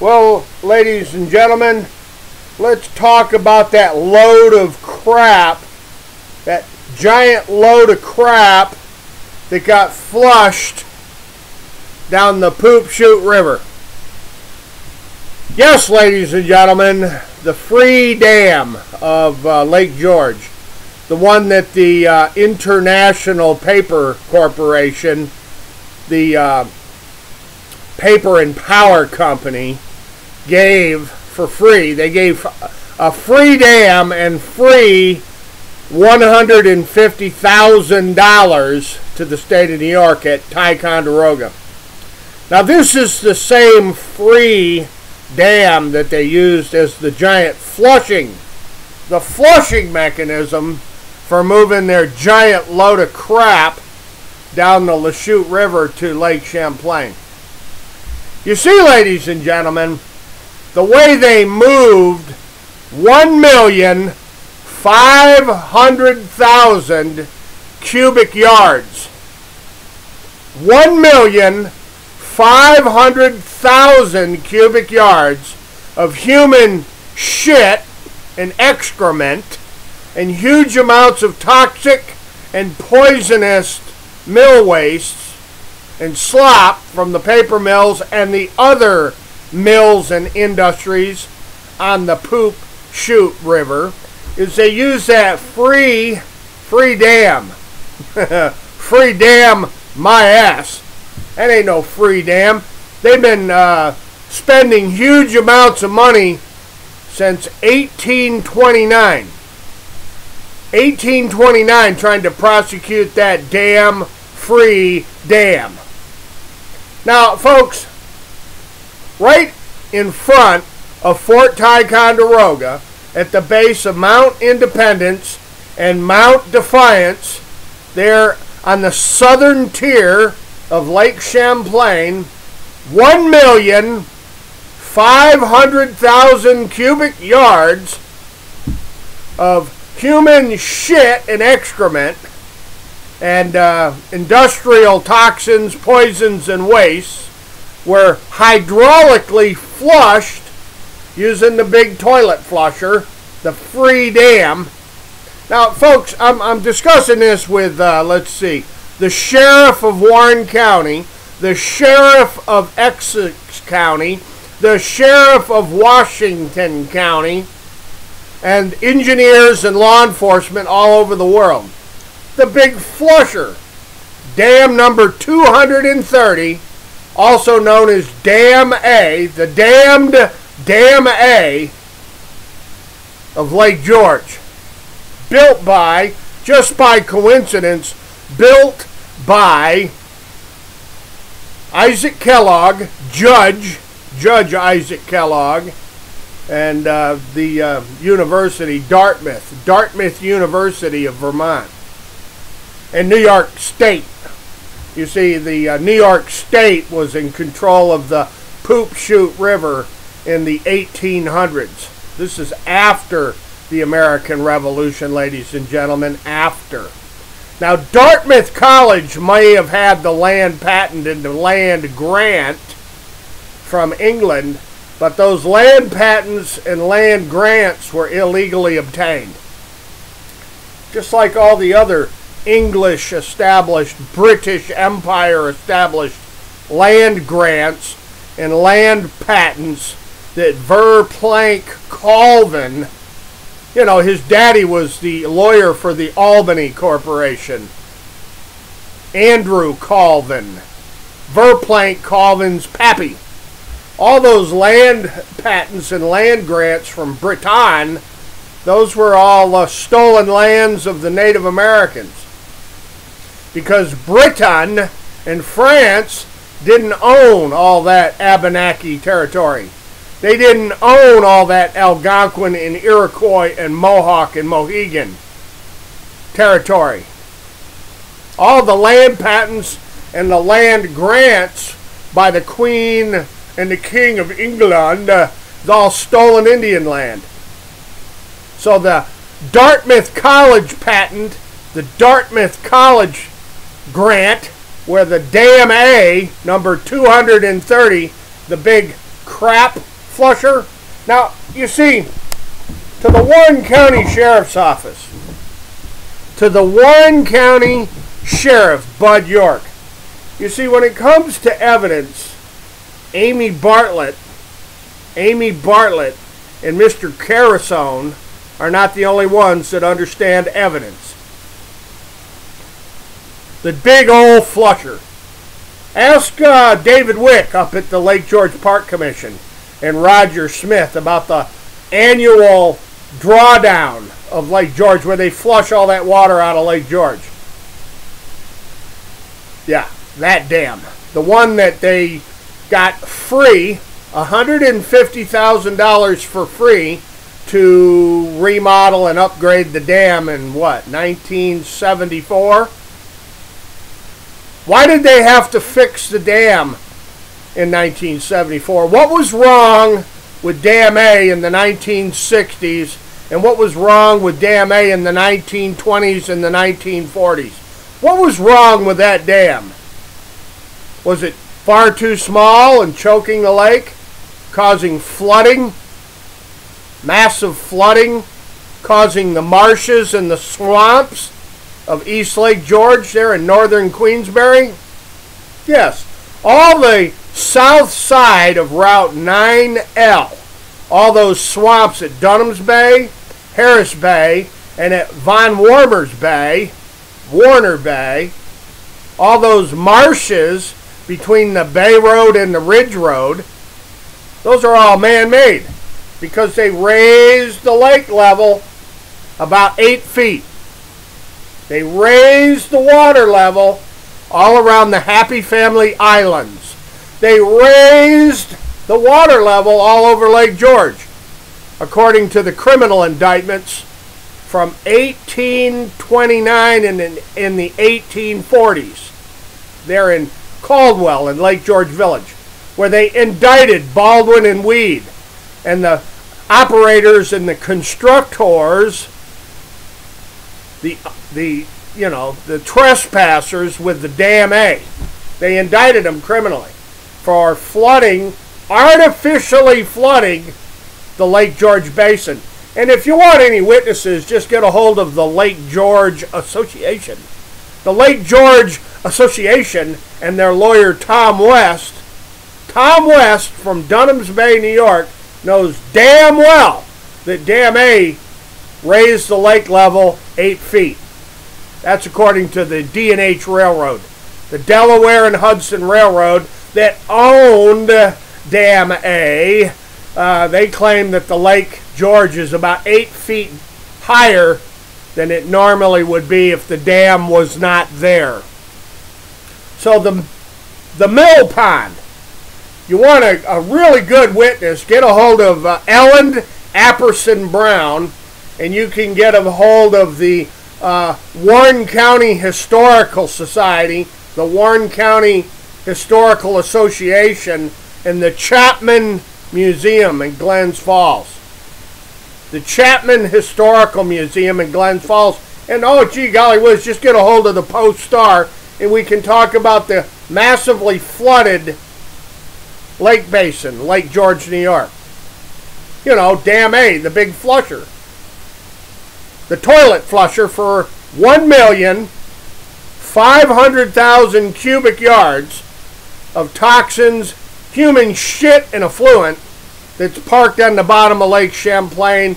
Well, ladies and gentlemen, let's talk about that load of crap, that giant load of crap that got flushed down the Poop Chute River. Yes, ladies and gentlemen, the free dam of Lake George, the one that the International Paper Corporation, the paper and power company, gave for free. They gave a free dam and free $150,000 to the state of New York at Ticonderoga. Now this is the same free dam that they used as the giant flushing mechanism for moving their giant load of crap down the Lachute River to Lake Champlain. You see, ladies and gentlemen, the way they moved 1,500,000 cubic yards. 1,500,000 cubic yards of human shit and excrement and huge amounts of toxic and poisonous mill wastes and slop from the paper mills and the other mills and industries on the Poop Chute River, is they use that free dam. Free dam my ass. That ain't no free dam. They've been spending huge amounts of money since 1829. 1829 trying to prosecute that damn free dam. Now, folks, right in front of Fort Ticonderoga, at the base of Mount Independence and Mount Defiance, there on the southern tier of Lake Champlain, 1,500,000 cubic yards of human shit and excrement and industrial toxins, poisons, and wastes were hydraulically flushed using the big toilet flusher, the free dam. Now, folks, I'm discussing this with, let's see, the sheriff of Warren County, the sheriff of Essex County, the sheriff of Washington County, and engineers and law enforcement all over the world. The big flusher, dam number 230, also known as Dam A, the damned Dam A of Lake George. Built by, just by coincidence, built by Isaac Kellogg, Judge Isaac Kellogg, and the university, Dartmouth University of Vermont, and New York State. You see, the New York State was in control of the Poop Chute River in the 1800s. This is after the American Revolution, ladies and gentlemen, after. Now, Dartmouth College may have had the land patent and the land grant from England, but those land patents and land grants were illegally obtained. Just like all the other English established, British Empire established land grants and land patents that Verplanck Colvin, you know, his daddy was the lawyer for the Albany Corporation. Andrew Colvin, Verplanck Colvin's pappy. All those land patents and land grants from Britain, those were all stolen lands of the Native Americans. Because Britain and France didn't own all that Abenaki territory. They didn't own all that Algonquin and Iroquois and Mohawk and Mohegan territory. All the land patents and the land grants by the Queen and the King of England is all stolen Indian land. So the Dartmouth College patent, the Dartmouth College grant, where the Dam A, number 230, the big crap flusher. Now, you see, to the Warren County Sheriff's Office, to the Warren County Sheriff, Bud York, you see, when it comes to evidence, Amy Bartlett and Mr. Carasone are not the only ones that understand evidence. The big old flusher. Ask David Wick up at the Lake George Park Commission and Roger Smith about the annual drawdown of Lake George where they flush all that water out of Lake George. Yeah, that dam. The one that they got free, $150,000 for free to remodel and upgrade the dam in what, 1974? Why did they have to fix the dam in 1974? What was wrong with Dam A in the 1960s, and what was wrong with Dam A in the 1920s and the 1940s? What was wrong with that dam? Was it far too small and choking the lake, causing flooding, massive flooding, causing the marshes and the swamps of East Lake George there in northern Queensbury? Yes, all the south side of Route 9L, all those swamps at Dunham's Bay, Harris Bay, and at Von Warner Bay, all those marshes between the Bay Road and the Ridge Road, those are all man-made because they raised the lake level about 8 feet. They raised the water level all around the Happy Family Islands. They raised the water level all over Lake George, according to the criminal indictments from 1829 and in the 1840s. They're in Caldwell in Lake George Village, where they indicted Baldwin and Weed and the operators and the constructors, the trespassers with the Dam A. They indicted them criminally for artificially flooding the Lake George Basin. And if you want any witnesses, just get a hold of the Lake George Association. The Lake George Association and their lawyer Tom West from Dunham's Bay, New York, knows damn well that Dam A raised the lake level 8 feet. That's according to the D&H Railroad, the Delaware and Hudson Railroad that owned Dam A. They claim that the Lake George is about 8 feet higher than it normally would be if the dam was not there. So the mill pond, you want a really good witness, get a hold of Ellen Apperson Brown, and you can get a hold of the Warren County Historical Society, the Warren County Historical Association, and the Chapman Museum in Glens Falls. The Chapman Historical Museum in Glens Falls. And oh gee golly whiz, just get a hold of the Post-Star and we can talk about the massively flooded lake basin, Lake George, New York. You know, Dam A, the big flusher. The toilet flusher for 1,500,000 cubic yards of toxins, human shit, and effluent that's parked on the bottom of Lake Champlain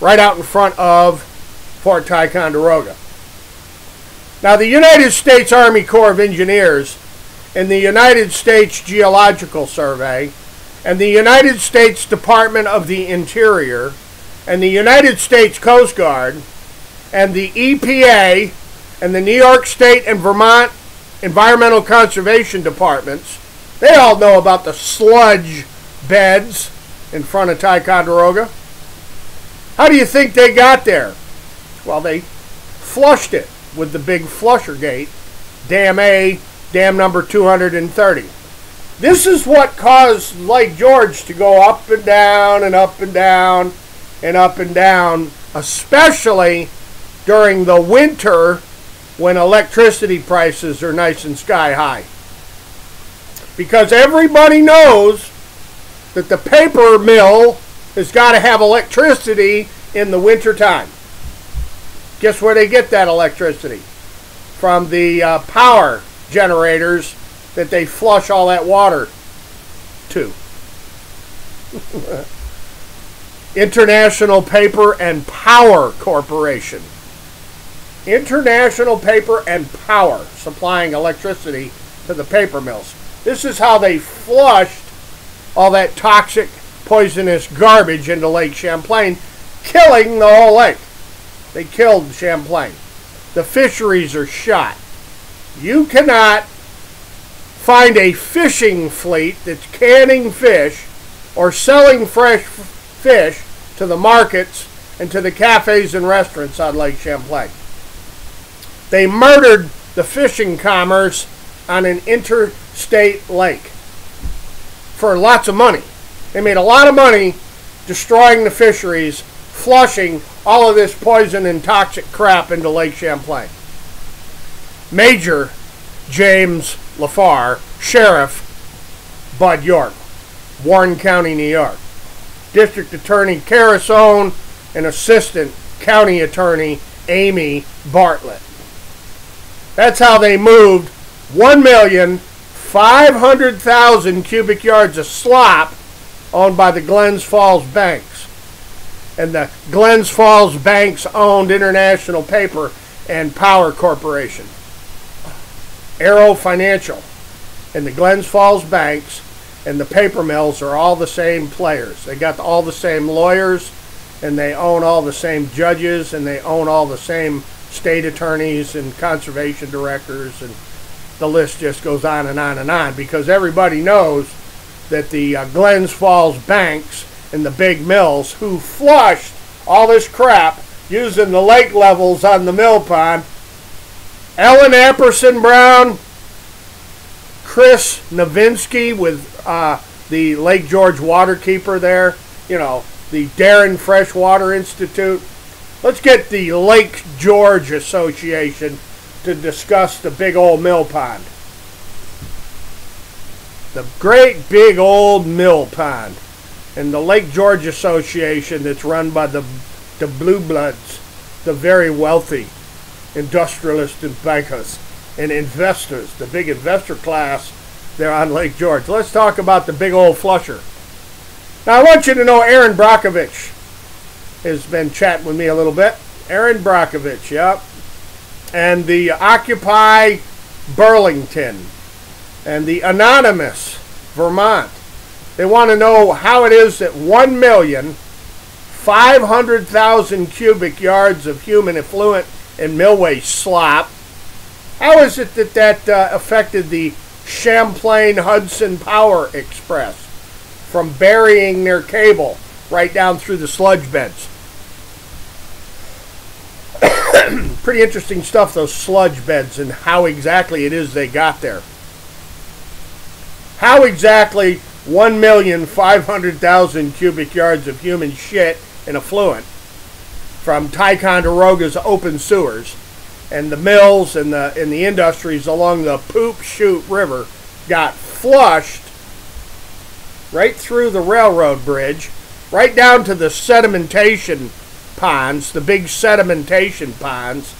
right out in front of Fort Ticonderoga. Now, the United States Army Corps of Engineers and the United States Geological Survey and the United States Department of the Interior and the United States Coast Guard and the EPA and the New York State and Vermont Environmental Conservation Departments, they all know about the sludge beds in front of Ticonderoga. How do you think they got there? Well, they flushed it with the big flusher gate, Dam A, dam number 230. This is what caused Lake George to go up and down and up and down and up and down, especially during the winter when electricity prices are nice and sky high. Because everybody knows that the paper mill has got to have electricity in the wintertime. Guess where they get that electricity? From the power generators that they flush all that water to. International Paper and Power Corporation. International Paper and Power, supplying electricity to the paper mills. This is how they flushed all that toxic, poisonous garbage into Lake Champlain, killing the whole lake. They killed Champlain. The fisheries are shot. You cannot find a fishing fleet that's canning fish or selling fresh fish to the markets and to the cafes and restaurants on Lake Champlain. They murdered the fishing commerce on an interstate lake for lots of money. They made a lot of money destroying the fisheries, flushing all of this poison and toxic crap into Lake Champlain. Major James LaFar, Sheriff Bud York, Warren County, New York. District Attorney Carasone and Assistant County Attorney Amy Bartlett. That's how they moved 1,500,000 cubic yards of slop owned by the Glens Falls banks. And the Glens Falls banks owned International Paper and Power Corporation. Arrow Financial and the Glens Falls banks and the paper mills are all the same players. They got all the same lawyers, and they own all the same judges, and they own all the same state attorneys and conservation directors, and the list just goes on and on and on, because everybody knows that the Glens Falls banks and the big mills who flushed all this crap using the lake levels on the mill pond, Ellen Apperson Brown, Chris Novinsky with the Lake George Waterkeeper there, you know, the Darren Freshwater Institute. Let's get the Lake George Association to discuss the big old mill pond. The great big old mill pond. And the Lake George Association that's run by the Blue Bloods, the very wealthy industrialists and bankers and investors, the big investor class there on Lake George. Let's talk about the big old flusher. Now I want you to know Aaron Brockovich has been chatting with me a little bit. Aaron Brockovich, yep. And the Occupy Burlington and the Anonymous Vermont. They want to know how it is that 1,500,000 cubic yards of human effluent and millway slop, how is it that that affected the Champlain Hudson Power Express from burying their cable right down through the sludge beds? Pretty interesting stuff, those sludge beds, and how exactly it is they got there. How exactly 1,500,000 cubic yards of human shit and effluent from Ticonderoga's open sewers and the mills and the industries along the Poop Chute River got flushed right through the railroad bridge, right down to the sedimentation ponds, the big sedimentation ponds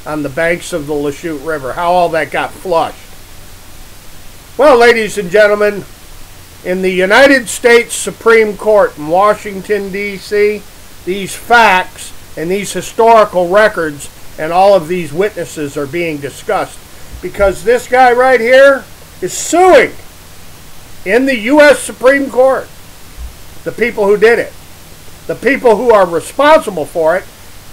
on the banks of the Lachute River, how all that got flushed. Well, ladies and gentlemen, in the United States Supreme Court in Washington, D.C., these facts and these historical records and all of these witnesses are being discussed, because this guy right here is suing in the U.S. Supreme Court the people who did it, the people who are responsible for it,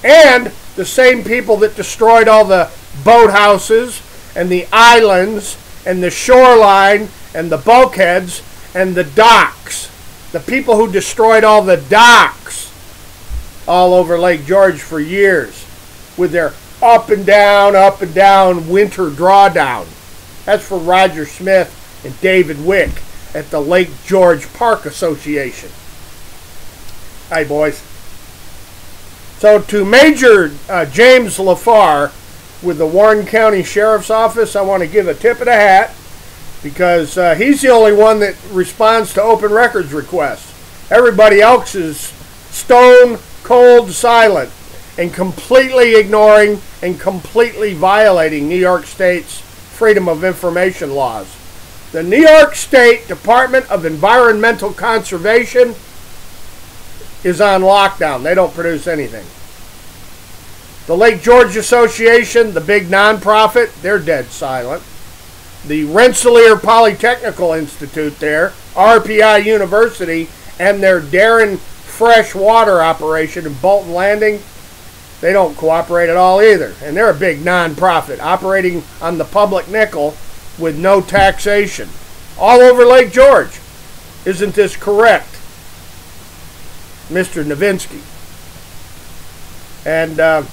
and the same people that destroyed all the boathouses and the islands and the shoreline and the bulkheads and the docks. The people who destroyed all the docks all over Lake George for years with their up and down winter drawdown. That's for Roger Smith and David Wick at the Lake George Park Association. Hi, boys. So to Major James LaFar with the Warren County Sheriff's Office, I want to give a tip of the hat. because he's the only one that responds to open records requests. Everybody else is stone cold silent and completely ignoring and completely violating New York State's Freedom of Information laws. The New York State Department of Environmental Conservation is on lockdown. They don't produce anything. The Lake George Association, the big nonprofit, they're dead silent. The Rensselaer Polytechnical Institute there, RPI University, and their Darren freshwater operation in Bolton Landing, they don't cooperate at all either. And they're a big nonprofit operating on the public nickel with no taxation. All over Lake George. Isn't this correct, Mr. Novinsky? And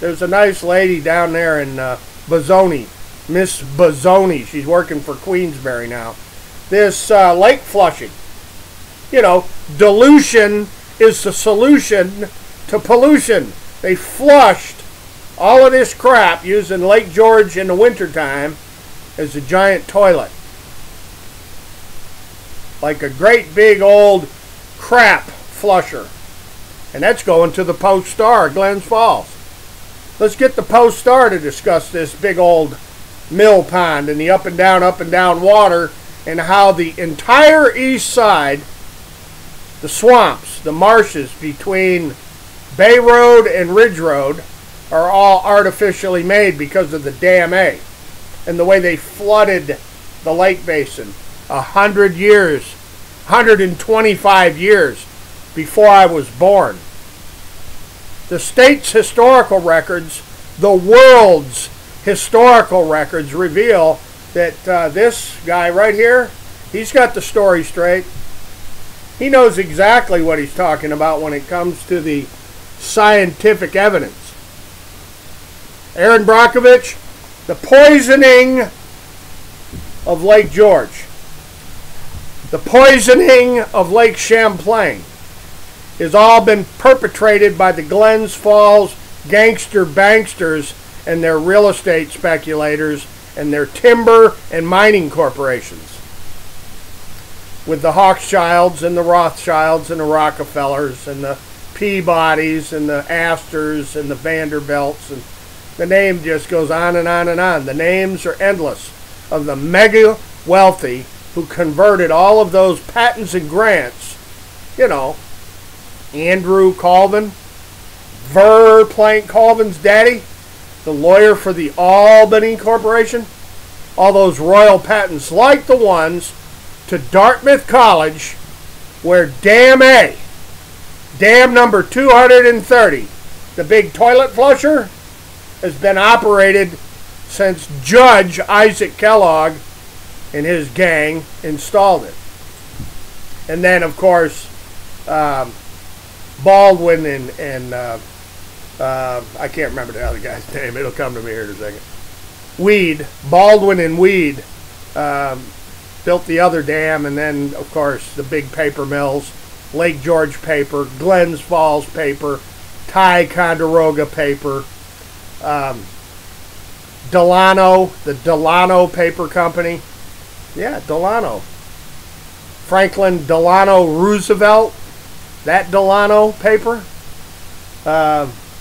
there's a nice lady down there in Bozzoni, Miss Bozzoni. She's working for Queensbury now. This lake flushing. You know, dilution is the solution to pollution. They flushed all of this crap using Lake George in the wintertime as a giant toilet. Like a great big old crap flusher. And that's going to the Post-Star, Glens Falls. Let's get the Post-Star to discuss this big old mill pond and the up and down water, and how the entire east side, the swamps, the marshes between Bay Road and Ridge Road, are all artificially made because of the Dam A and the way they flooded the lake basin 100 years, 125 years before I was born. The state's historical records, the world's historical records, reveal that this guy right here, he's got the story straight. He knows exactly what he's talking about when it comes to the scientific evidence. Aaron Brockovich, the poisoning of Lake George, the poisoning of Lake Champlain, has all been perpetrated by the Glens Falls gangster banksters and their real estate speculators and their timber and mining corporations, with the Hochschilds and the Rothschilds and the Rockefellers and the Peabodys and the Astors and the Vanderbilts, and the name just goes on and on and on. The names are endless of the mega wealthy who converted all of those patents and grants. You know, Andrew Colvin, Plank Colvin's daddy, the lawyer for the Albany Corporation, all those royal patents like the ones to Dartmouth College, where Dam A, dam number 230, the big toilet flusher, has been operated since Judge Isaac Kellogg and his gang installed it. And then, of course, Baldwin and I can't remember the other guy's name. It'll come to me here in a second. Baldwin and Weed built the other dam, and then, of course, the big paper mills, Lake George paper, Glens Falls paper, Ticonderoga paper, Delano, the Delano Paper Company. Yeah, Delano. Franklin Delano Roosevelt, that Delano paper,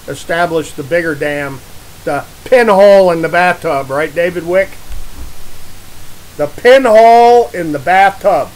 established the bigger dam, the pinhole in the bathtub, right, David Wick? The pinhole in the bathtub.